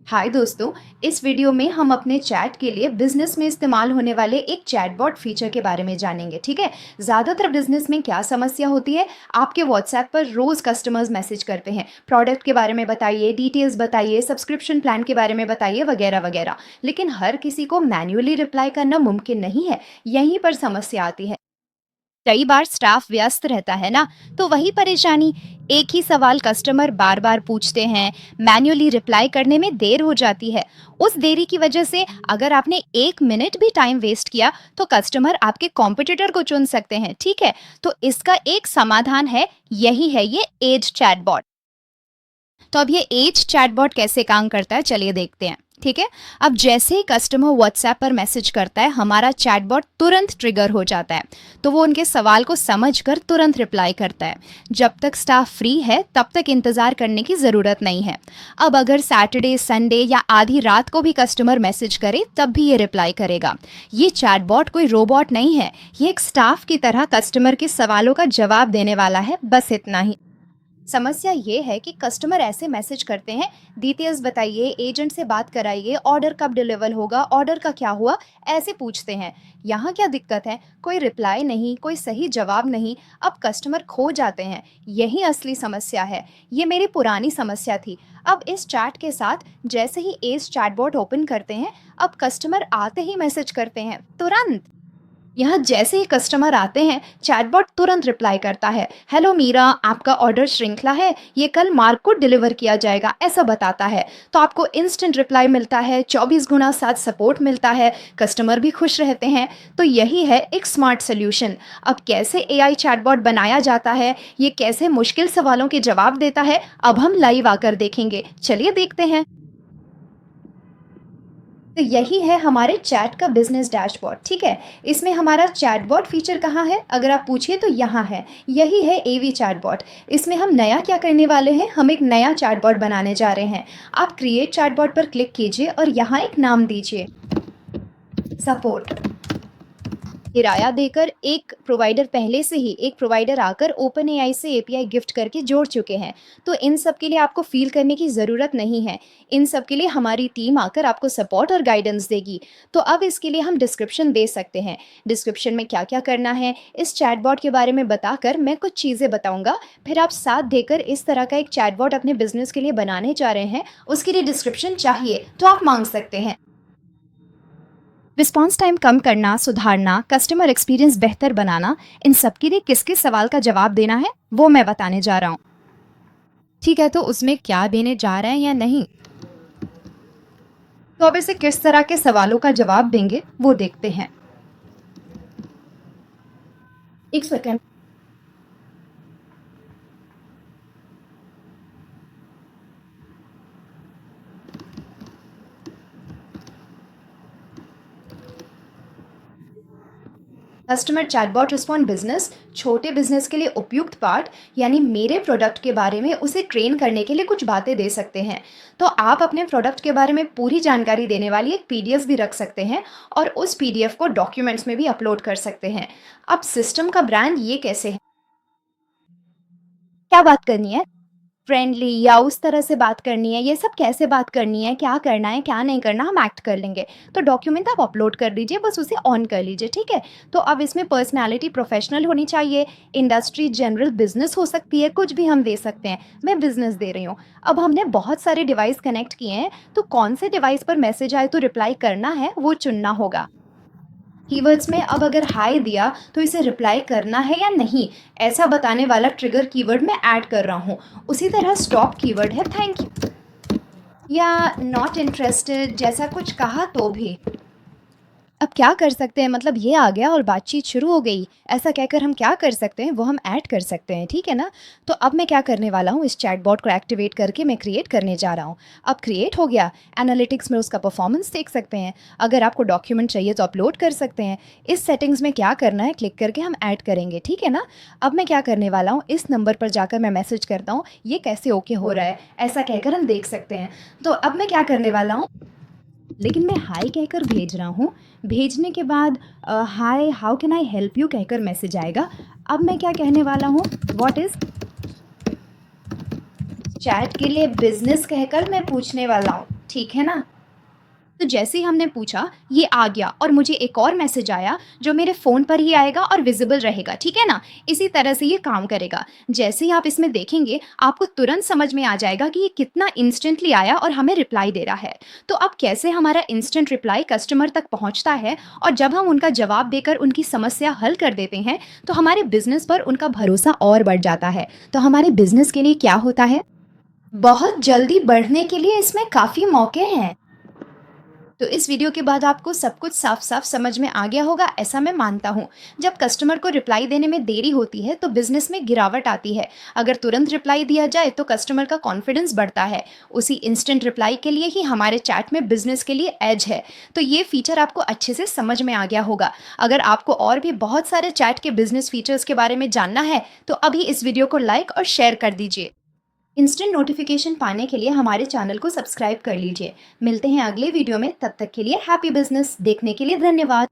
हाय दोस्तों, इस वीडियो में हम अपने चैट के लिए बिजनेस में इस्तेमाल होने वाले एक चैटबॉट फीचर के बारे में जानेंगे। ठीक है। ज़्यादातर बिजनेस में क्या समस्या होती है, आपके व्हाट्सएप पर रोज़ कस्टमर्स मैसेज करते हैं, प्रोडक्ट के बारे में बताइए, डिटेल्स बताइए, सब्सक्रिप्शन प्लान के बारे में बताइए, वगैरह वगैरह। लेकिन हर किसी को मैन्युअली रिप्लाई करना मुमकिन नहीं है। यहीं पर समस्या आती है। कई बार स्टाफ व्यस्त रहता है ना, तो वही परेशानी। एक ही सवाल कस्टमर बार बार पूछते हैं, मैन्युअली रिप्लाई करने में देर हो जाती है। उस देरी की वजह से अगर आपने 1 मिनट भी टाइम वेस्ट किया तो कस्टमर आपके कॉम्पिटिटर को चुन सकते हैं। ठीक है। तो इसका एक समाधान है, यही है ये एज चैटबॉट। तो अब ये एज चैटबॉट कैसे काम करता है, चलिए देखते हैं। ठीक है। अब जैसे ही कस्टमर व्हाट्सएप पर मैसेज करता है, हमारा चैटबॉट तुरंत ट्रिगर हो जाता है। तो वो उनके सवाल को समझकर तुरंत रिप्लाई करता है। जब तक स्टाफ फ्री है तब तक इंतज़ार करने की ज़रूरत नहीं है। अब अगर सैटरडे, संडे या आधी रात को भी कस्टमर मैसेज करे तब भी ये रिप्लाई करेगा। ये चैटबॉट कोई रोबोट नहीं है, ये एक स्टाफ की तरह कस्टमर के सवालों का जवाब देने वाला है, बस इतना ही। समस्या ये है कि कस्टमर ऐसे मैसेज करते हैं, डिटेल्स बताइए, एजेंट से बात कराइए, ऑर्डर कब डिलीवर होगा, ऑर्डर का क्या हुआ, ऐसे पूछते हैं। यहाँ क्या दिक्कत है, कोई रिप्लाई नहीं, कोई सही जवाब नहीं। अब कस्टमर खो जाते हैं। यही असली समस्या है। ये मेरी पुरानी समस्या थी। अब इस चैट के साथ जैसे ही एज चैटबॉट ओपन करते हैं, अब कस्टमर आते ही मैसेज करते हैं तुरंत। यहाँ जैसे ही कस्टमर आते हैं, चैटबॉट तुरंत रिप्लाई करता है, हेलो मीरा, आपका ऑर्डर श्रृंखला है, ये कल मार्क को डिलीवर किया जाएगा, ऐसा बताता है। तो आपको इंस्टेंट रिप्लाई मिलता है, 24x7 सपोर्ट मिलता है, कस्टमर भी खुश रहते हैं। तो यही है एक स्मार्ट सोल्यूशन। अब कैसे एआई चैटबॉट बनाया जाता है, ये कैसे मुश्किल सवालों के जवाब देता है, अब हम लाइव आकर देखेंगे। चलिए देखते हैं। तो यही है हमारे चैट का बिजनेस डैशबोर्ड। ठीक है। इसमें हमारा चैटबॉट फीचर कहाँ है, अगर आप पूछिए तो यहाँ है। यही है एवी चैटबॉट। इसमें हम नया क्या करने वाले हैं, हम एक नया चैटबॉट बनाने जा रहे हैं। आप क्रिएट चैटबॉट पर क्लिक कीजिए और यहाँ एक नाम दीजिए, सपोर्ट। किराया देकर एक प्रोवाइडर, पहले से ही एक प्रोवाइडर आकर ओपन एआई से एपीआई गिफ्ट करके जोड़ चुके हैं। तो इन सब के लिए आपको फील करने की ज़रूरत नहीं है। इन सब के लिए हमारी टीम आकर आपको सपोर्ट और गाइडेंस देगी। तो अब इसके लिए हम डिस्क्रिप्शन दे सकते हैं। डिस्क्रिप्शन में क्या क्या करना है, इस चैटबॉट के बारे में बताकर मैं कुछ चीज़ें बताऊंगा। फिर आप साथ देकर इस तरह का एक चैटबॉट अपने बिजनेस के लिए बनाने जा रहे हैं, उसके लिए डिस्क्रिप्शन चाहिए तो आप मांग सकते हैं। रिस्पॉन्स टाइम कम करना, सुधारना, कस्टमर एक्सपीरियंस बेहतर बनाना, इन सब के लिए किस किस सवाल का जवाब देना है वो मैं बताने जा रहा हूँ। ठीक है। तो उसमें क्या देने जा रहे हैं या नहीं, तो अब इसे किस तरह के सवालों का जवाब देंगे वो देखते हैं। एक second. Customer chatbot respond business छोटे बिजनेस के लिए उपयुक्त पार्ट, यानी मेरे प्रोडक्ट के बारे में उसे ट्रेन करने के लिए कुछ बातें दे सकते हैं। तो आप अपने प्रोडक्ट के बारे में पूरी जानकारी देने वाली एक पीडीएफ भी रख सकते हैं और उस पीडीएफ को डॉक्यूमेंट्स में भी अपलोड कर सकते हैं। अब सिस्टम का ब्रांड ये कैसे है, क्या बात करनी है, फ्रेंडली या उस तरह से बात करनी है, ये सब कैसे बात करनी है, क्या करना है क्या नहीं करना, हम एक्ट कर लेंगे। तो डॉक्यूमेंट आप अपलोड कर दीजिए, बस उसे ऑन कर लीजिए। ठीक है। तो अब इसमें पर्सनालिटी प्रोफेशनल होनी चाहिए, इंडस्ट्री जनरल, बिजनेस हो सकती है, कुछ भी हम दे सकते हैं। मैं बिजनेस दे रही हूँ। अब हमने बहुत सारे डिवाइस कनेक्ट किए हैं, तो कौन से डिवाइस पर मैसेज आए तो रिप्लाई करना है वो चुनना होगा। कीवर्ड्स में अब अगर हाई दिया तो इसे रिप्लाई करना है या नहीं, ऐसा बताने वाला ट्रिगर कीवर्ड मैं ऐड कर रहा हूँ। उसी तरह स्टॉप कीवर्ड है थैंक यू या नॉट इंटरेस्टेड, जैसा कुछ कहा तो भी। अब क्या कर सकते हैं, मतलब ये आ गया और बातचीत शुरू हो गई, ऐसा कहकर हम क्या कर सकते हैं वो हम ऐड कर सकते हैं। ठीक है ना। तो अब मैं क्या करने वाला हूँ, इस चैटबॉट को एक्टिवेट करके मैं क्रिएट करने जा रहा हूँ। अब क्रिएट हो गया, एनालिटिक्स में उसका परफॉर्मेंस देख सकते हैं। अगर आपको डॉक्यूमेंट चाहिए तो अपलोड कर सकते हैं। इस सेटिंग्स में क्या करना है, क्लिक करके हम ऐड करेंगे। ठीक है ना। अब मैं क्या करने वाला हूँ, इस नंबर पर जाकर मैं मैसेज करता हूँ, ये कैसे ओके हो रहा है, ऐसा कहकर हम देख सकते हैं। तो अब मैं क्या करने वाला हूँ, लेकिन मैं हाय कहकर भेज रहा हूँ। भेजने के बाद hi how can I help you कहकर मैसेज आएगा। अब मैं क्या कहने वाला हूँ, व्हाट इज़ चैट के लिए बिजनेस कहकर मैं पूछने वाला हूँ। ठीक है ना? तो जैसे ही हमने पूछा, ये आ गया और मुझे एक और मैसेज आया जो मेरे फ़ोन पर ही आएगा और विज़िबल रहेगा, ठीक है ना? इसी तरह से ये काम करेगा। जैसे ही आप इसमें देखेंगे, आपको तुरंत समझ में आ जाएगा कि ये कितना इंस्टेंटली आया और हमें रिप्लाई दे रहा है। तो अब कैसे हमारा इंस्टेंट रिप्लाई कस्टमर तक पहुँचता है और जब हम उनका जवाब देकर उनकी समस्या हल कर देते हैं, तो हमारे बिज़नेस पर उनका भरोसा और बढ़ जाता है। तो हमारे बिज़नेस के लिए क्या होता है? बहुत जल्दी बढ़ने के लिए इसमें काफ़ी मौके हैं। तो इस वीडियो के बाद आपको सब कुछ साफ-साफ समझ में आ गया होगा, ऐसा मैं मानता हूँ। जब कस्टमर को रिप्लाई देने में देरी होती है, तो बिज़नेस में गिरावट आती है। अगर तुरंत रिप्लाई दिया जाए, तो कस्टमर का कॉन्फिडेंस बढ़ता है। उसी इंस्टेंट रिप्लाई के लिए ही हमारे चैट में बिज़नेस के लिए एज है। तो ये फीचर आपको अच्छे से समझ में आ गया होगा। अगर आपको और भी बहुत सारे चैट के बिज़नेस फीचर्स के बारे में जानना है, तो अभी इस वीडियो को लाइक और शेयर कर दीजिए। इंस्टेंट नोटिफिकेशन पाने के लिए हमारे चैनल को सब्सक्राइब कर लीजिए। मिलते हैं अगले वीडियो में, तब तक के लिए हैप्पी बिजनेस। देखने के लिए धन्यवाद।